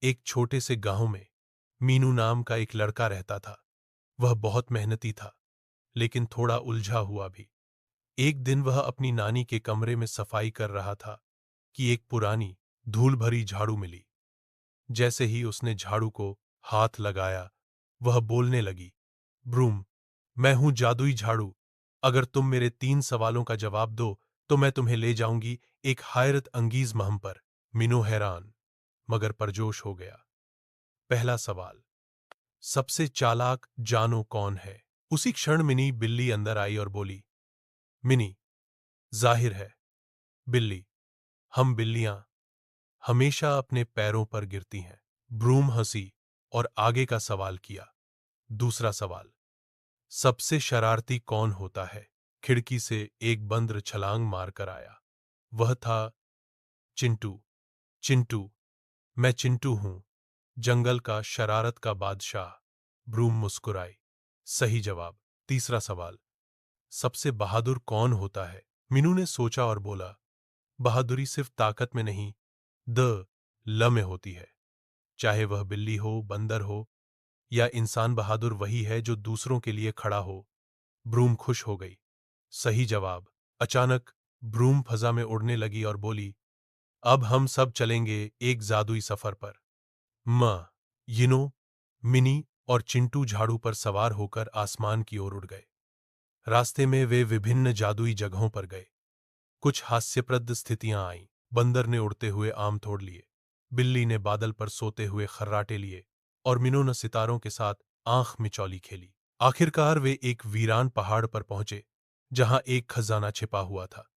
एक छोटे से गांव में मीनू नाम का एक लड़का रहता था। वह बहुत मेहनती था, लेकिन थोड़ा उलझा हुआ भी। एक दिन वह अपनी नानी के कमरे में सफाई कर रहा था कि एक पुरानी धूल भरी झाड़ू मिली। जैसे ही उसने झाड़ू को हाथ लगाया, वह बोलने लगी, ब्रूम, मैं हूं जादुई झाड़ू। अगर तुम मेरे 3 सवालों का जवाब दो तो मैं तुम्हें ले जाऊंगी एक हैरत अंगीज महम पर। मीनू हैरान मगर परजोश हो गया। पहला सवाल, सबसे चालाक जानो कौन है? उसी क्षण मिनी बिल्ली अंदर आई और बोली, मिनी, जाहिर है बिल्ली, हम बिल्लियां हमेशा अपने पैरों पर गिरती हैं। ब्रूम हंसी और आगे का सवाल किया। दूसरा सवाल, सबसे शरारती कौन होता है? खिड़की से एक बंदर छलांग मारकर आया। वह था चिंटू। चिंटू, मैं चिंटू हूं, जंगल का शरारत का बादशाह। ब्रूम मुस्कुराई। सही जवाब। तीसरा सवाल, सबसे बहादुर कौन होता है? मीनू ने सोचा और बोला, बहादुरी सिर्फ ताकत में नहीं, द ल में होती है। चाहे वह बिल्ली हो, बंदर हो या इंसान, बहादुर वही है जो दूसरों के लिए खड़ा हो। ब्रूम खुश हो गई। सही जवाब। अचानक ब्रूम फजा में उड़ने लगी और बोली, अब हम सब चलेंगे एक जादुई सफर पर। यिनो, मिनी और चिंटू झाड़ू पर सवार होकर आसमान की ओर उड़ गए। रास्ते में वे विभिन्न जादुई जगहों पर गए। कुछ हास्यप्रद स्थितियां आईं। बंदर ने उड़ते हुए आम तोड़ लिए, बिल्ली ने बादल पर सोते हुए खर्राटे लिए और मिनो ने सितारों के साथ आंख मिचौली खेली। आखिरकार वे एक वीरान पहाड़ पर पहुंचे, जहां एक खजाना छिपा हुआ था।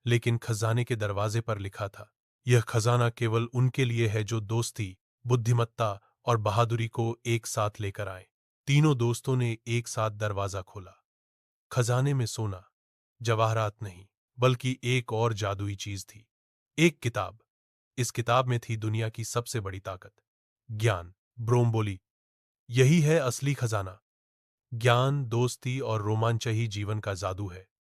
लेकिन खजाने के दरवाजे पर लिखा था, यह खजाना केवल उनके लिए है जो दोस्ती, बुद्धिमत्ता और बहादुरी को एक साथ लेकर आए। तीनों दोस्तों ने एक साथ दरवाजा खोला। खजाने में सोना, जवाहरात नहीं, बल्कि एक और जादुई चीज थी, एक किताब। इस किताब में थी दुनिया की सबसे बड़ी ताकत, ज्ञान। ब्रोम बोली, यही है असली खजाना। ज्ञान, दोस्ती और रोमांच ही जीवन का जादू है।